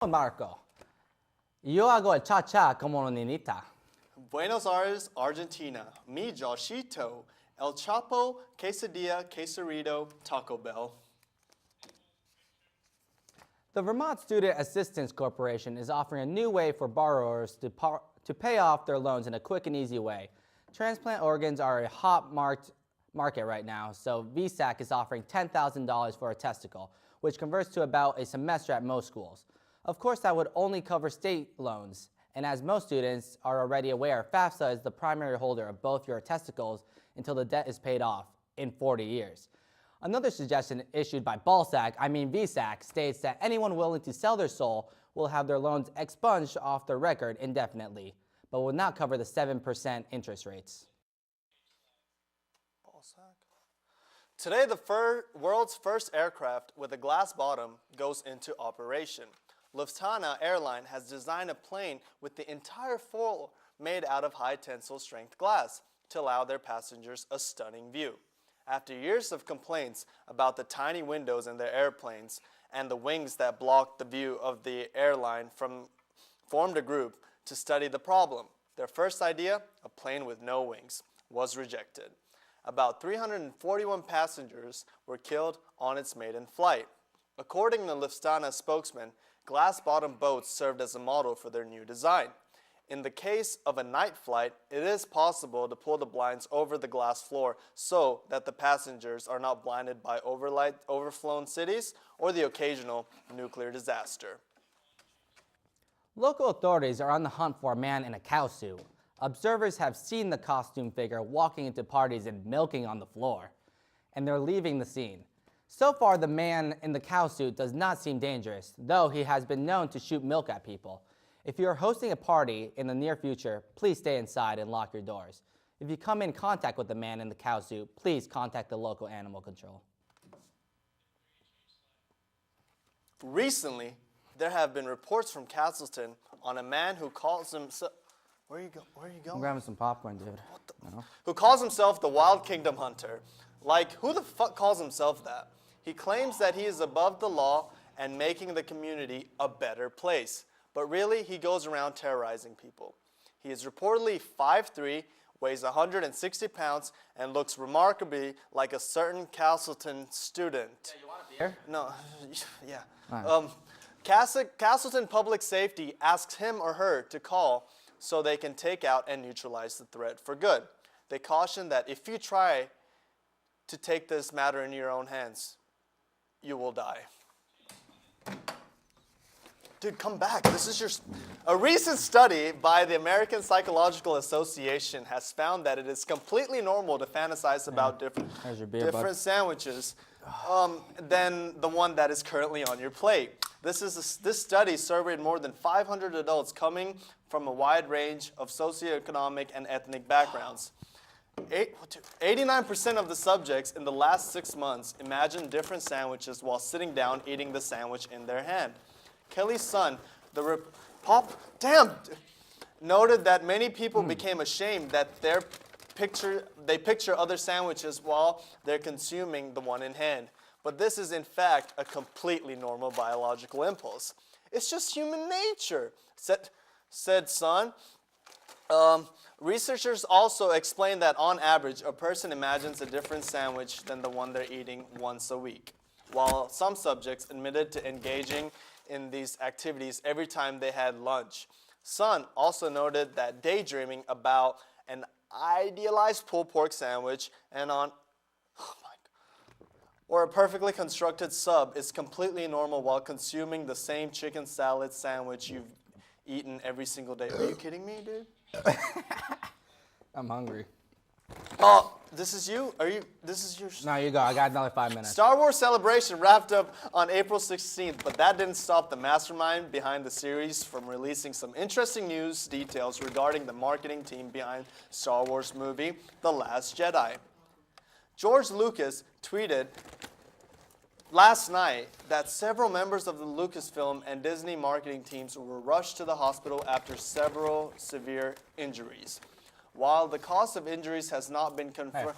Marco. Yo hago el cha-cha como una niñita. Buenos Aires, Argentina. Mi Joshito. El Chapo, Quesadilla, Quesarito, Taco Bell. The Vermont Student Assistance Corporation is offering a new way for borrowers to pay off their loans in a quick and easy way. Transplant organs are a hot market right now, so VSAC is offering $10,000 for a testicle, which converts to about a semester at most schools. Of course, that would only cover state loans, and as most students are already aware, FAFSA is the primary holder of both your testicles until the debt is paid off in 40 years. Another suggestion issued by VSAC states that anyone willing to sell their soul will have their loans expunged off their record indefinitely, but will not cover the 7% interest rates. Today, the world's first aircraft with a glass bottom goes into operation. Lufthansa Airline has designed a plane with the entire floor made out of high tensile strength glass to allow their passengers a stunning view. After years of complaints about the tiny windows in their airplanes and the wings that blocked the view of the airline, formed a group to study the problem. Their first idea, a plane with no wings, was rejected. About 341 passengers were killed on its maiden flight. According to Lufthansa spokesman, glass-bottom boats served as a model for their new design. In the case of a night flight, it is possible to pull the blinds over the glass floor so that the passengers are not blinded by overflown cities or the occasional nuclear disaster. Local authorities are on the hunt for a man in a cow suit. Observers have seen the costume figure walking into parties and milking on the floor, and they're leaving the scene. So far, the man in the cow suit does not seem dangerous, though he has been known to shoot milk at people. If you are hosting a party in the near future, please stay inside and lock your doors. If you come in contact with the man in the cow suit, please contact the local animal control. Recently, there have been reports from Castleton on a man who calls himself... Where are you going? I'm grabbing some popcorn, dude. Who calls himself the Wild Kingdom Hunter. Like, who the fuck calls himself that? He claims that he is above the law and making the community a better place. But really, he goes around terrorizing people. He is reportedly 5'3", weighs 160 pounds, and looks remarkably like a certain Castleton student. Yeah, you want a beer? No, yeah. Right. Castleton Public Safety asks him or her to call so they can take out and neutralize the threat for good. They caution that if you try to take this matter in your own hands, you will die. Dude, come back. This is A recent study by the American Psychological Association has found that it is completely normal to fantasize about different sandwiches than the one that is currently on your plate. This study surveyed more than 500 adults coming from a wide range of socioeconomic and ethnic backgrounds. 89% of the subjects in the last 6 months imagined different sandwiches while sitting down eating the sandwich in their hand. Kelly's son, noted that many people became ashamed that they picture other sandwiches while they're consuming the one in hand. But this is in fact a completely normal biological impulse. It's just human nature, said Son. Researchers also explain that on average, a person imagines a different sandwich than the one they're eating once a week, while some subjects admitted to engaging in these activities every time they had lunch. Son also noted that daydreaming about an idealized pulled pork sandwich or a perfectly constructed sub is completely normal while consuming the same chicken salad sandwich you've eaten every single day. Are you kidding me, dude? I'm hungry. Oh, this is you? This is yours? No, you go. I got another 5 minutes. Star Wars Celebration wrapped up on April 16th, but that didn't stop the mastermind behind the series from releasing some interesting news details regarding the marketing team behind Star Wars movie, The Last Jedi. George Lucas tweeted last night that several members of the Lucasfilm and Disney marketing teams were rushed to the hospital after several severe injuries. While the cause of injuries has not been confirmed...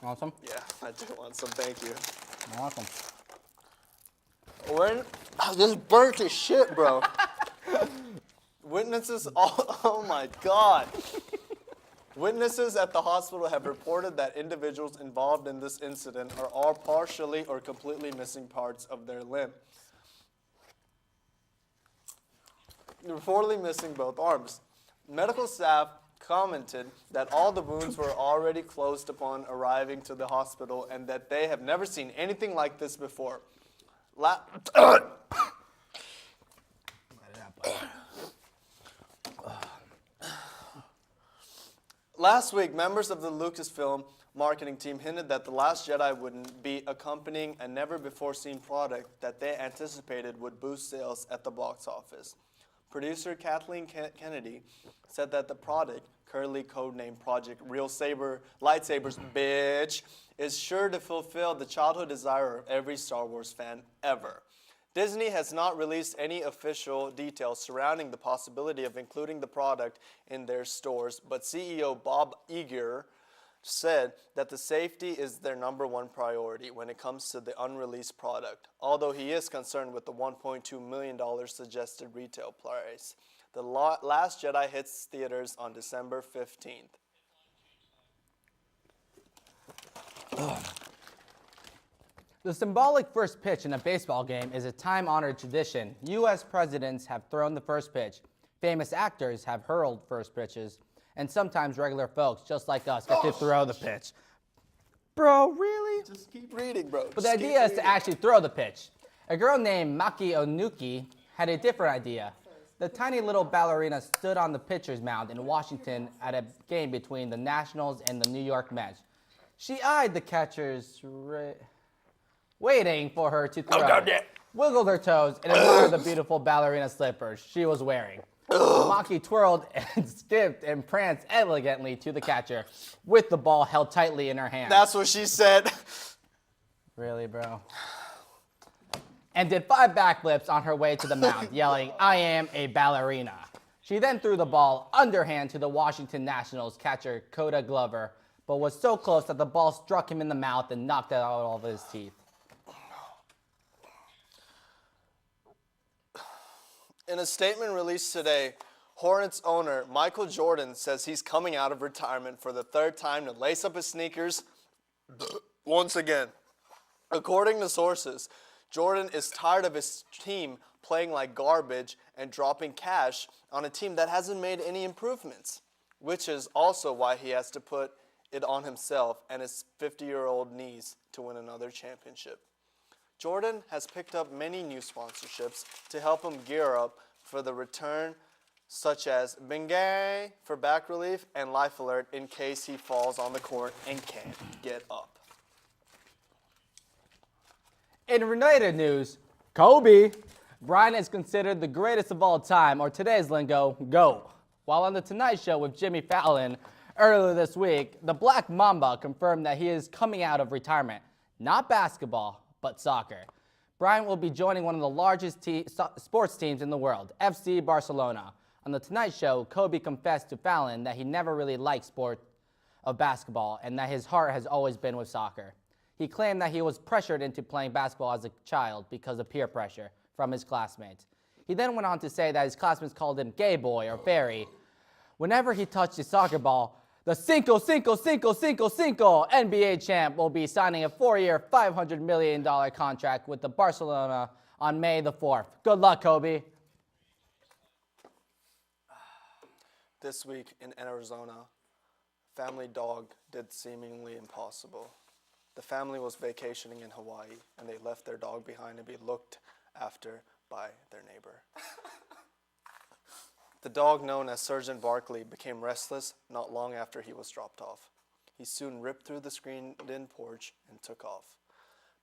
Hey, want some? Yeah, I do want some, thank you. You're welcome. This burnt as shit, bro. Witnesses, oh my God. Witnesses at the hospital have reported that individuals involved in this incident are all partially or completely missing parts of their limb. Reportedly missing both arms. Medical staff commented that all the wounds were already closed upon arriving to the hospital and that they have never seen anything like this before. Last week, members of the Lucasfilm marketing team hinted that The Last Jedi would be accompanying a never-before-seen product that they anticipated would boost sales at the box office. Producer Kathleen Kennedy said that the product, currently codenamed Project Real Saber Lightsabers Bitch, is sure to fulfill the childhood desire of every Star Wars fan ever. Disney has not released any official details surrounding the possibility of including the product in their stores, but CEO Bob Iger said that the safety is their #1 priority when it comes to the unreleased product, although he is concerned with the $1.2 million suggested retail price. The Last Jedi hits theaters on December 15th. The symbolic first pitch in a baseball game is a time-honored tradition. U.S. presidents have thrown the first pitch. Famous actors have hurled first pitches. And sometimes regular folks, just like us, get to throw the pitch. Bro, really? Just keep reading, bro. But the idea is to actually throw the pitch. A girl named Maki Onuki had a different idea. The tiny little ballerina stood on the pitcher's mound in Washington at a game between the Nationals and the New York Mets. She eyed the catcher's waiting for her to throw, wiggled her toes, and admired the beautiful ballerina slippers she was wearing. Maki twirled and skipped and pranced elegantly to the catcher, with the ball held tightly in her hand. That's what she said. Really, bro? And did 5 backflips on her way to the mound, yelling, "I am a ballerina." She then threw the ball underhand to the Washington Nationals catcher, Coda Glover, but was so close that the ball struck him in the mouth and knocked out all of his teeth. In a statement released today, Hornets owner Michael Jordan says he's coming out of retirement for the 3rd time to lace up his sneakers once again. According to sources, Jordan is tired of his team playing like garbage and dropping cash on a team that hasn't made any improvements, which is also why he has to put it on himself and his 50-year-old knees to win another championship. Jordan has picked up many new sponsorships to help him gear up for the return, such as Bengay for back relief and Life Alert in case he falls on the court and can't get up. In related news, Kobe Bryant is considered the greatest of all time, or today's lingo, GOAT. While on The Tonight Show with Jimmy Fallon earlier this week, the Black Mamba confirmed that he is coming out of retirement. Not basketball, but soccer. Bryant will be joining one of the largest sports teams in the world, FC Barcelona. On The Tonight Show, Kobe confessed to Fallon that he never really liked sport of basketball and that his heart has always been with soccer. He claimed that he was pressured into playing basketball as a child because of peer pressure from his classmates. He then went on to say that his classmates called him gay boy or fairy. Whenever he touched his soccer ball, the Cinco NBA champ will be signing a 4-year, $500 million contract with the Barcelona on May the 4th. Good luck, Kobe. This week in Arizona, family dog did seemingly impossible. The family was vacationing in Hawaii, and they left their dog behind to be looked after by their neighbor. The dog, known as Sergeant Barkley, became restless not long after he was dropped off. He soon ripped through the screened-in porch and took off.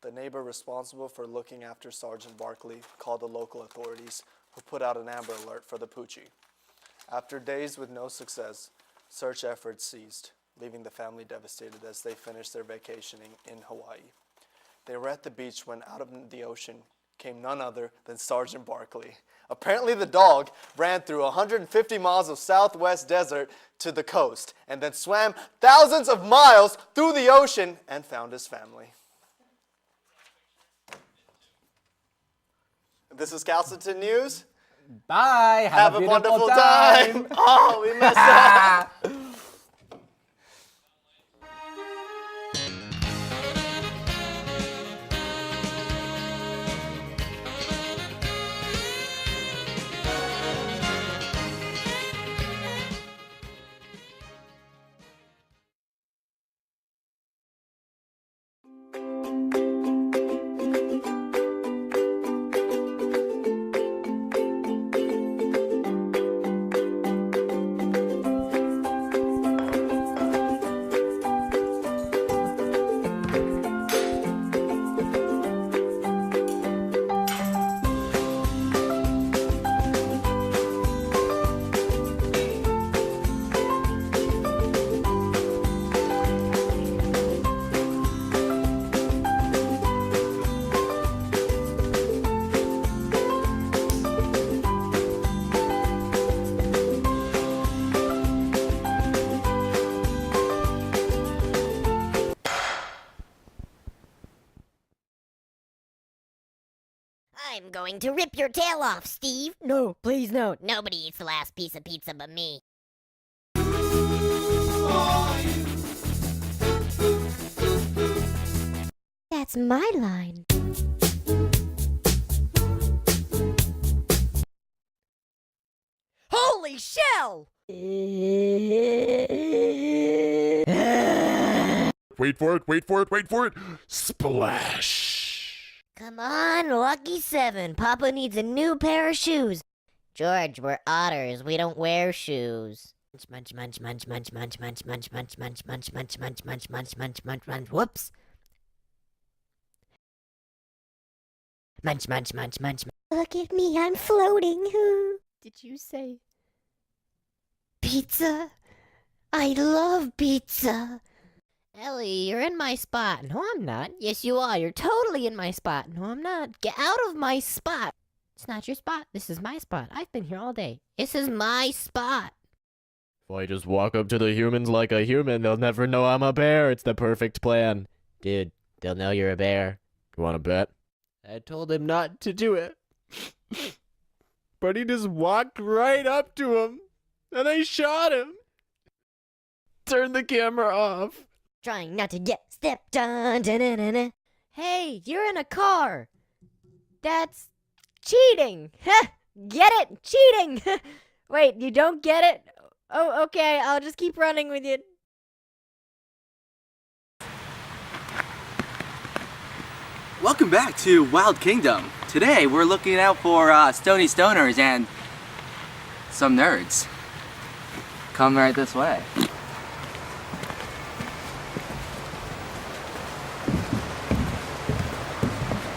The neighbor responsible for looking after Sergeant Barkley called the local authorities, who put out an Amber Alert for the Poochie. After days with no success, search efforts ceased, leaving the family devastated as they finished their vacationing in Hawaii. They were at the beach when out of the ocean came none other than Sergeant Barkley. Apparently the dog ran through 150 miles of southwest desert to the coast and then swam thousands of miles through the ocean and found his family. This is Castleton News. Bye. Have a wonderful time. Oh, we messed up. I'm going to rip your tail off, Steve. No, please no. Nobody eats the last piece of pizza but me. That's my line. Holy shell! Wait for it, wait for it, wait for it! Splash! Come on, Lucky 7. Papa needs a new pair of shoes. George, we're otters. We don't wear shoes. Munch, munch, munch, munch, munch, munch, munch, munch, munch, munch, munch, munch, munch, munch, munch, munch, munch. Whoops. Munch, munch, munch, munch. Look at me, I'm floating. Did you say pizza? I love pizza. Ellie, you're in my spot. No, I'm not. Yes, you are. You're totally in my spot. No, I'm not. Get out of my spot. It's not your spot. This is my spot. I've been here all day. This is my spot. If I just walk up to the humans like a human, they'll never know I'm a bear. It's the perfect plan. Dude, they'll know you're a bear. You wanna bet? I told him not to do it. But he just walked right up to him, and I shot him. Turned the camera off. Trying not to get stepped on. Da-na-na-na. Hey, you're in a car. That's cheating. Get it? Cheating. Wait, you don't get it? Oh, okay. I'll just keep running with you. Welcome back to Wild Kingdom. Today we're looking out for stony stoners and some nerds. Come right this way.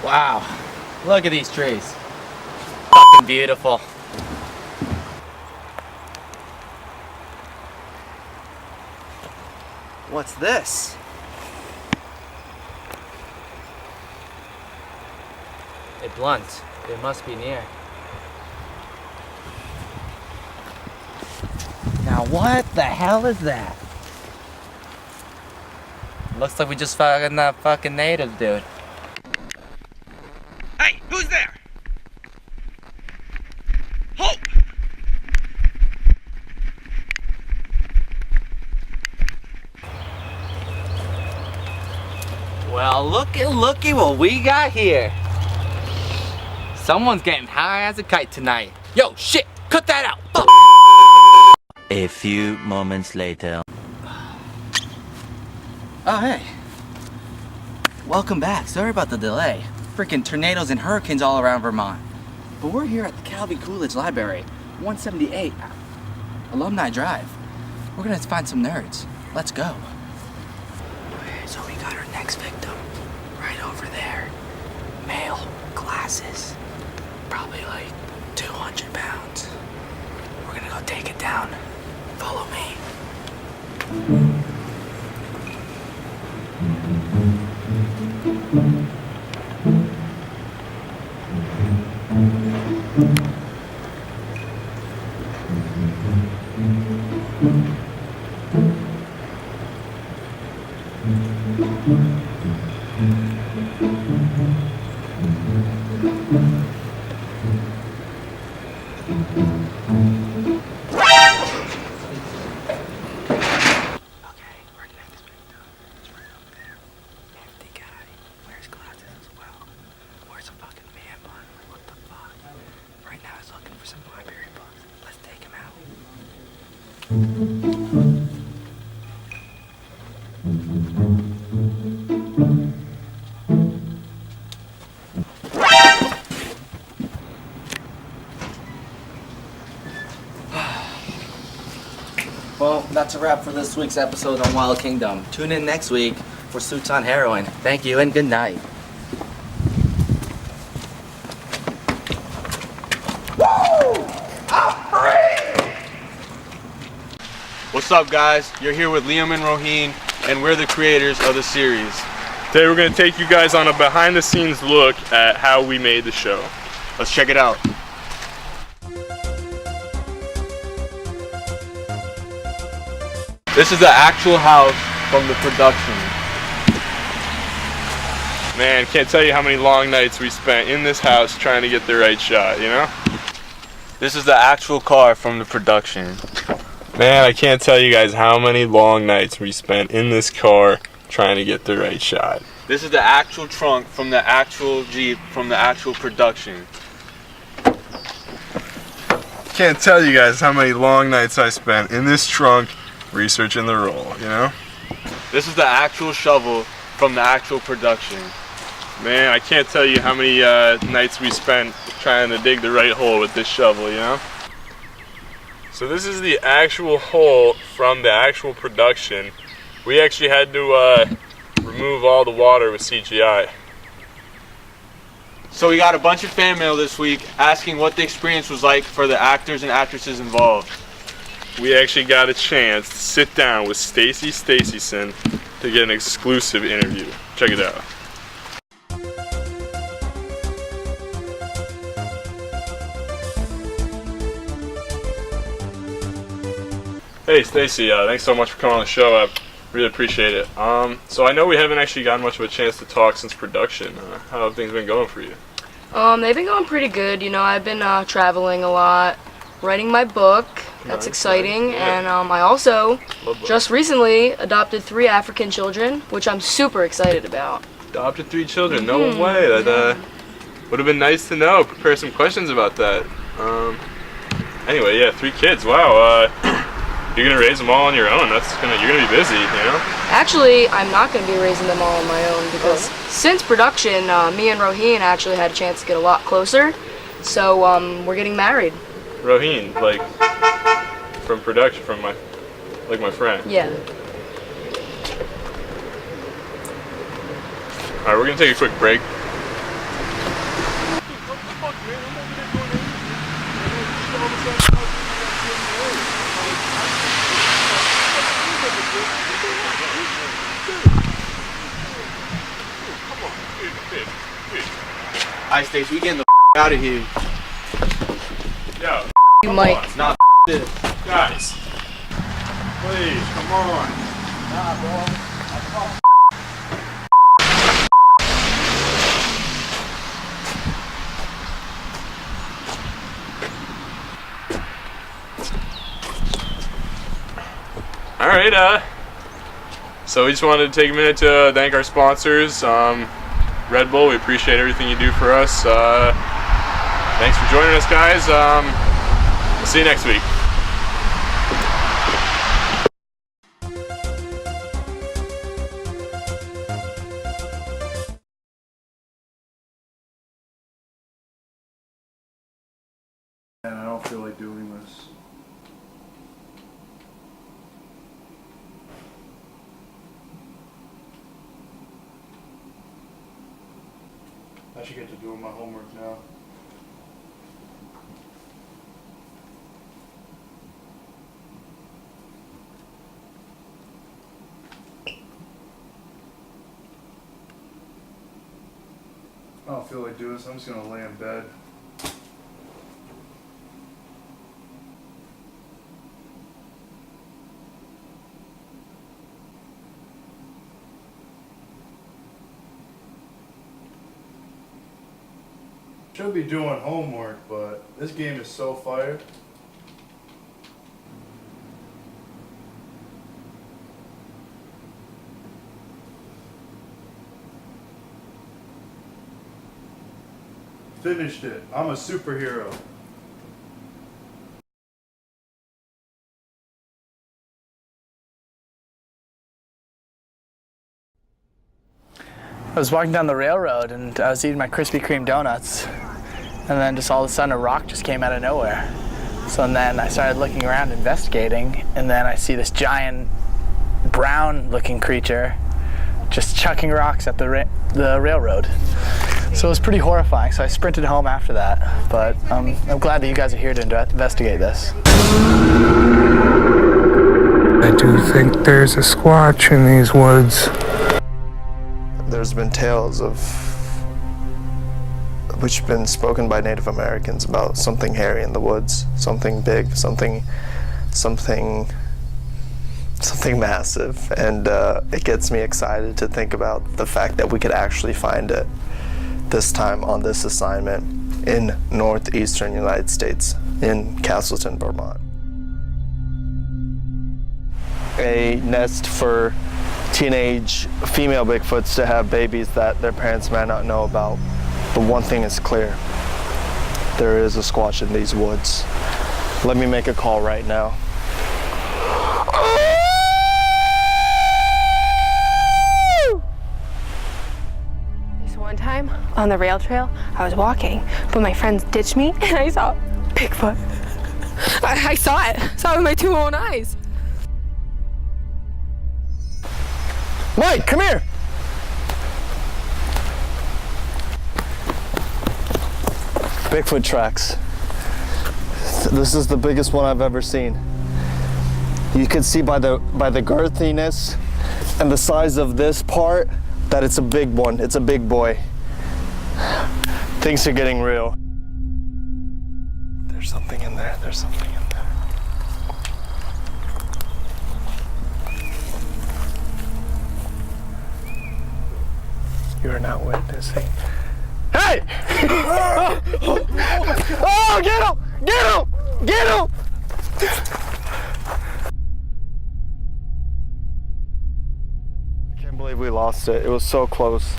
Wow, look at these trees. Fucking beautiful. What's this? A blunt. It must be near. Now what the hell is that? Looks like we just found that fucking native dude. Hey, who's there? Halt! Well, looky what we got here. Someone's getting high as a kite tonight. Yo, shit, cut that out. Fuck. A few moments later. Oh, hey. Welcome back. Sorry about the delay. Freaking tornadoes and hurricanes all around Vermont. But we're here at the Calvi Coolidge Library, 178 Alumni Drive. We're gonna find some nerds. Let's go. Okay, so we got our next victim right over there. Male, glasses, probably like 200 pounds. We're gonna go take it down. Follow me. Well, that's a wrap for this week's episode on Wild Kingdom. Tune in next week for Suits on Heroin. Thank you and good night. What's up, guys? You're here with Liam and Roheen, and we're the creators of the series. Today we're going to take you guys on a behind-the-scenes look at how we made the show. Let's check it out. This is the actual house from the production. Man, can't tell you how many long nights we spent in this house trying to get the right shot, you know? This is the actual car from the production. Man, I can't tell you guys how many long nights we spent in this car trying to get the right shot. This is the actual trunk from the actual Jeep from the actual production. Can't tell you guys how many long nights I spent in this trunk researching the role, you know? This is the actual shovel from the actual production. Man, I can't tell you how many nights we spent trying to dig the right hole with this shovel, you know? So this is the actual hole from the actual production. We actually had to remove all the water with CGI. So we got a bunch of fan mail this week asking what the experience was like for the actors and actresses involved. We actually got a chance to sit down with Stacy Stacyson to get an exclusive interview. Check it out. Hey Stacy, thanks so much for coming on the show. I really appreciate it. So I know we haven't actually gotten much of a chance to talk since production. How have things been going for you? They've been going pretty good. You know, I've been traveling a lot, writing my book. That's Nice, exciting. nice. Yeah. And I also Love books. just recently adopted 3 African children, which I'm super excited about. Adopted 3 children. No way. That would have been nice to know. Prepare some questions about that. Anyway, yeah, 3 kids. Wow. You're gonna raise them all on your own. You're gonna be busy, you know. Actually, I'm not going to be raising them all on my own because since production, me and Roheen actually had a chance to get a lot closer. So we're getting married. Roheen, like from production, from my friend. Yeah. All right, we're gonna take a quick break. Alright, Stacey, we getting the out of here. Yeah, You might. Nah, this. guys, please, come on. All right, so we just wanted to take a minute to thank our sponsors, Red Bull. We appreciate everything you do for us. Thanks for joining us, guys. We'll see you next week. And I don't feel like doing this. I should get to doing my homework now. I don't feel like doing this. I'm just gonna lay in bed. Should be doing homework, but this game is so fire. Finished it. I'm a superhero. I was walking down the railroad and I was eating my Krispy Kreme donuts, and then just all of a sudden a rock just came out of nowhere. So then I started looking around investigating, and then I see this giant brown looking creature just chucking rocks at the railroad. So it was pretty horrifying, so I sprinted home after that. But I'm glad that you guys are here to investigate this. I do think there's a squatch in these woods. There's been tales of which have been spoken by Native Americans about something hairy in the woods, something big, something massive, and it gets me excited to think about the fact that we could actually find it this time on this assignment in northeastern United States, in Castleton, Vermont. A nest for teenage female Bigfoots to have babies that their parents might not know about. But one thing is clear, there is a squatch in these woods. Let me make a call right now. This one time on the rail trail, I was walking, but my friends ditched me and I saw Bigfoot. I saw it with my two own eyes. Mike, come here! Bigfoot tracks. This is the biggest one I've ever seen. You can see by the girthiness and the size of this part that it's a big one. It's a big boy. Things are getting real. There's something in there. There's something in there. You are not witnessing. Hey! Oh, get him! Get him! Get him! I can't believe we lost it. It was so close.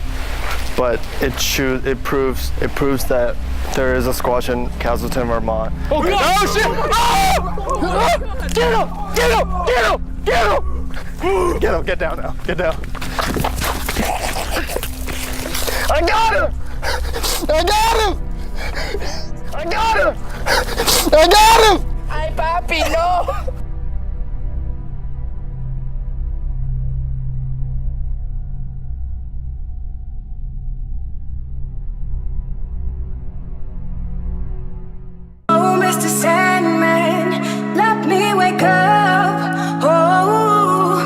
But it proves that there is a squatch in Castleton, Vermont. Oh, God. Oh shit! Oh! Get him! Get him! Get him! Get him! Get him! Get down now. Get down. I got him! I got him! I got him! I got him! Ay, papi, no! Oh, Mr. Sandman, let me wake up. Oh,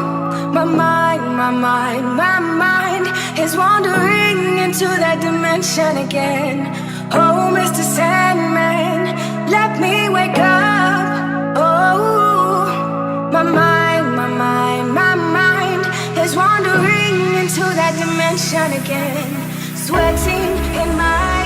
my mind is wandering into that dimension again. Oh, Mr. Sandman, let me wake up. Oh, my mind is wandering into that dimension again. Sweating in my